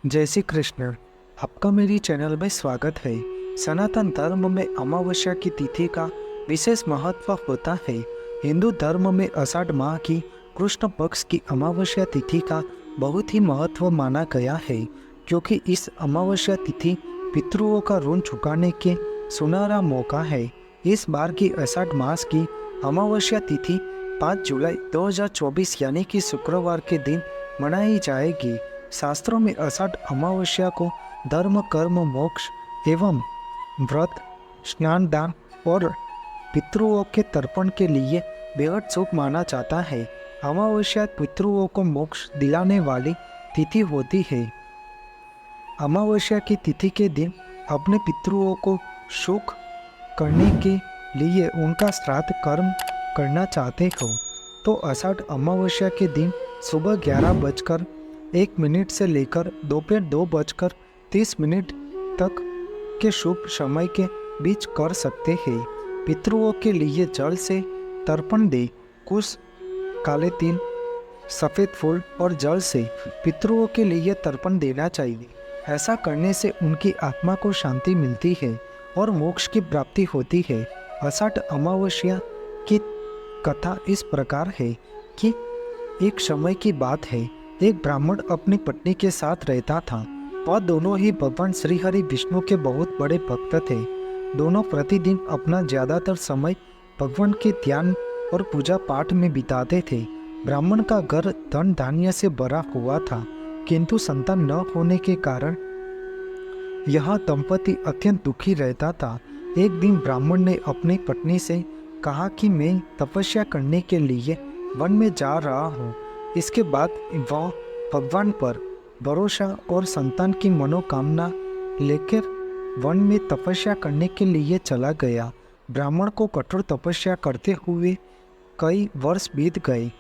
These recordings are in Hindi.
जय श्री कृष्ण। आपका मेरी चैनल में स्वागत है। सनातन धर्म में अमावस्या की तिथि का विशेष महत्व होता है। हिंदू धर्म में आषाढ़ माह की कृष्ण पक्ष की अमावस्या तिथि का बहुत ही महत्व माना गया है, क्योंकि इस अमावस्या तिथि पितरों का ऋण चुकाने के सुनहरा मौका है। इस बार की आषाढ़ मास की अमावस्या तिथि 5 जुलाई 2024 यानी कि शुक्रवार के दिन मनाई जाएगी। शास्त्रों में आषाढ़ अमावस्या को धर्म, कर्म, मोक्ष एवं व्रत, स्नान, दान और पितरों के तर्पण के लिए बेहद शुभ माना जाता है। अमावस्या पितरों को मोक्ष दिलाने वाली तिथि होती है। अमावस्या की तिथि के दिन अपने पितरों को सुख करने के लिए उनका श्राद्ध कर्म करना चाहते हो तो आषाढ़ अमावस्या के दिन सुबह 11:01 से लेकर दोपहर 2:30 तक के शुभ समय के बीच कर सकते हैं। पितरों के लिए जल से तर्पण दे, कुश, काले तिल, सफ़ेद फूल और जल से पितरों के लिए तर्पण देना चाहिए। ऐसा करने से उनकी आत्मा को शांति मिलती है और मोक्ष की प्राप्ति होती है। आषाढ़ अमावस्या की कथा इस प्रकार है कि एक समय की बात है, एक ब्राह्मण अपनी पत्नी के साथ रहता था। वह दोनों ही भगवान श्री हरि विष्णु के बहुत बड़े भक्त थे। दोनों प्रतिदिन अपना ज़्यादातर समय भगवान के ध्यान और पूजा पाठ में बिताते थे। ब्राह्मण का घर धन धान्य से भरा हुआ था, किंतु संतान न होने के कारण यह दंपति अत्यंत दुखी रहता था। एक दिन ब्राह्मण ने अपनी पत्नी से कहा कि मैं तपस्या करने के लिए वन में जा रहा हूँ। इसके बाद वह भगवान पर भरोसा और संतान की मनोकामना लेकर वन में तपस्या करने के लिए चला गया। ब्राह्मण को कठोर तपस्या करते हुए कई वर्ष बीत गए,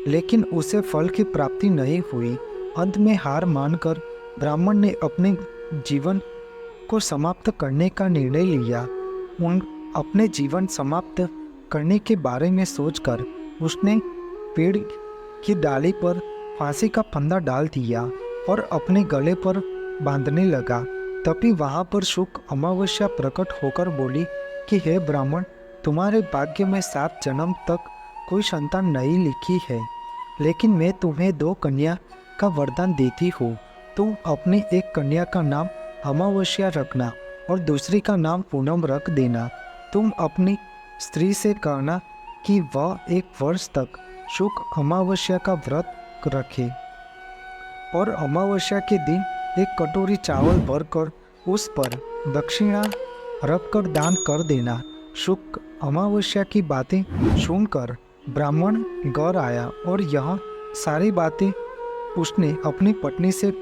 लेकिन उसे फल की प्राप्ति नहीं हुई। अंत में हार मानकर ब्राह्मण ने अपने जीवन को समाप्त करने का निर्णय लिया। अपने जीवन समाप्त करने के बारे में सोचकर उसने पेड़ की डाली पर फांसी का फंदा डाल दिया और अपने गले पर बांधने लगा। तभी वहाँ पर शुक्ल अमावस्या प्रकट होकर बोली कि हे ब्राह्मण, तुम्हारे भाग्य में 7 जन्म तक कोई संतान नहीं लिखी है, लेकिन मैं तुम्हें 2 कन्या का वरदान देती हूँ। तुम अपनी एक कन्या का नाम अमावस्या रखना और दूसरी का नाम पूनम रख देना। तुम अपनी स्त्री से कहना कि वह 1 वर्ष तक शुक्ल अमावस्या का व्रत रखे और अमावस्या के दिन एक कटोरी चावल भरकर उस पर दक्षिणा रखकर दान कर देना। शुक्ल अमावस्या की बातें सुनकर ब्राह्मण घर आया और यह सारी बातें उसने अपनी पत्नी से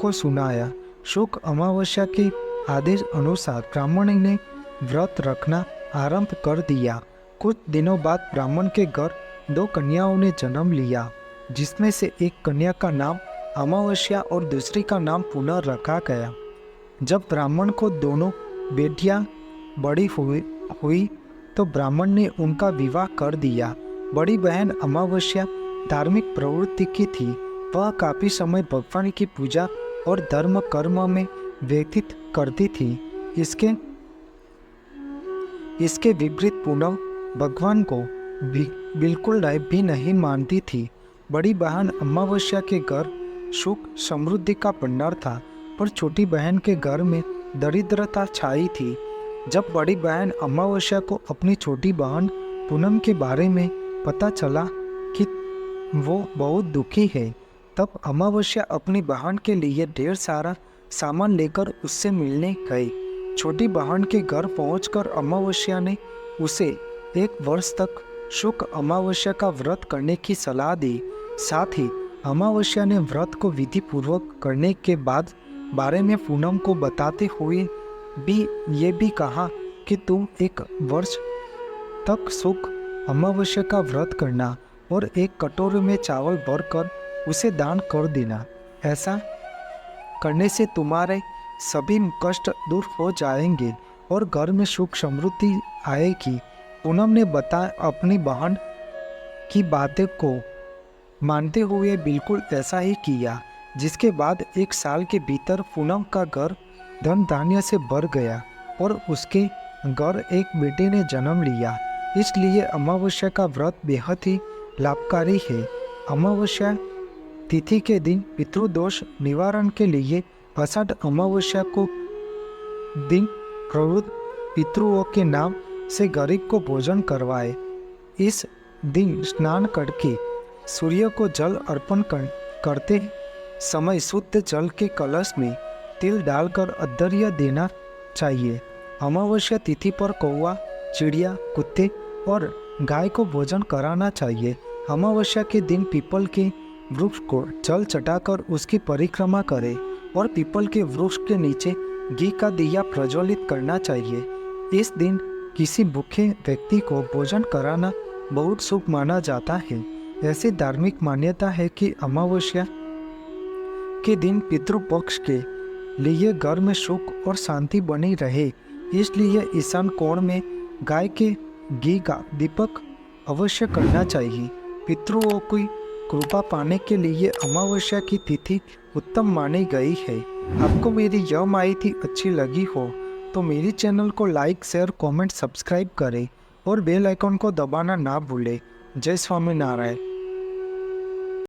को सुनाया। शुक्ल अमावस्या के आदेश अनुसार ब्राह्मण ने व्रत रखना आरंभ कर दिया। कुछ दिनों बाद ब्राह्मण के घर 2 कन्याओं ने जन्म लिया, जिसमें से एक कन्या का नाम अमावस्या और दूसरी का नाम पुनः रखा गया। जब ब्राह्मण को दोनों बेटियां बड़ी हुई तो ब्राह्मण ने उनका विवाह कर दिया। बड़ी बहन अमावस्या धार्मिक प्रवृत्ति की थी। वह काफ़ी समय भगवान की पूजा और धर्म कर्म में व्यतीत करती थी। इसके विपरीत पूनम भगवान को बिल्कुल भी नहीं मानती थी। बड़ी बहन अमावस्या के घर सुख समृद्धि का भंडार था, पर छोटी बहन के घर में दरिद्रता छाई थी। जब बड़ी बहन अमावस्या को अपनी छोटी बहन पूनम के बारे में पता चला कि वो बहुत दुखी है, तब अमावस्या अपनी बहन के लिए ढेर सारा सामान लेकर उससे मिलने गई। छोटी बहन के घर पहुंचकर अमावस्या ने उसे 1 वर्ष तक शुक्ल अमावस्या का व्रत करने की सलाह दी। साथ ही अमावस्या ने व्रत को विधि पूर्वक करने के बाद बारे में पूनम को बताते हुए ये भी कहा कि तुम 1 वर्ष तक शुक्ल अमावस्या का व्रत करना और एक कटोरे में चावल भरकर उसे दान कर देना। ऐसा करने से तुम्हारे सभी कष्ट दूर हो जाएंगे और घर में सुख समृद्धि आएगी। पूनम ने अपनी बहन की बातें को मानते हुए बिल्कुल ऐसा ही किया। जिसके बाद 1 साल के भीतर पूनम का घर धन धान्य से भर गया और उसके घर एक बेटे ने जन्म लिया। इसलिए अमावस्या का व्रत बेहद ही लाभकारी है। अमावस्या तिथि के दिन पितृदोष निवारण के लिए आषाढ़ अमावस्या को दिन प्रवृत्त पितृओं के नाम से गरीब को भोजन करवाए। इस दिन स्नान करके सूर्य को जल अर्पण करते समय शुद्ध जल के कलश में तिल डालकर अर्घ्य देना चाहिए। अमावस्या तिथि पर कौवा, चिड़िया, कुत्ते और गाय को भोजन कराना चाहिए। अमावस्या के दिन पीपल के वृक्ष को जल चटाकर उसकी परिक्रमा करें और पीपल के वृक्ष के नीचे घी का दिया प्रज्वलित करना चाहिए। इस दिन किसी भूखे व्यक्ति को भोजन कराना बहुत शुभ माना जाता है। ऐसी धार्मिक मान्यता है कि अमावस्या के दिन पितृपक्ष के लिए घर में सुख और शांति बनी रहे, इसलिए ईशान कोण में गाय के घी का दीपक अवश्य करना चाहिए। पितृओं की कृपा पाने के लिए अमावस्या की तिथि उत्तम मानी गई है। आपको मेरी यह माहिती अच्छी लगी हो तो मेरी चैनल को लाइक, शेयर, कमेंट, सब्सक्राइब करें और बेल आइकन को दबाना ना भूलें। जय स्वामीनारायण।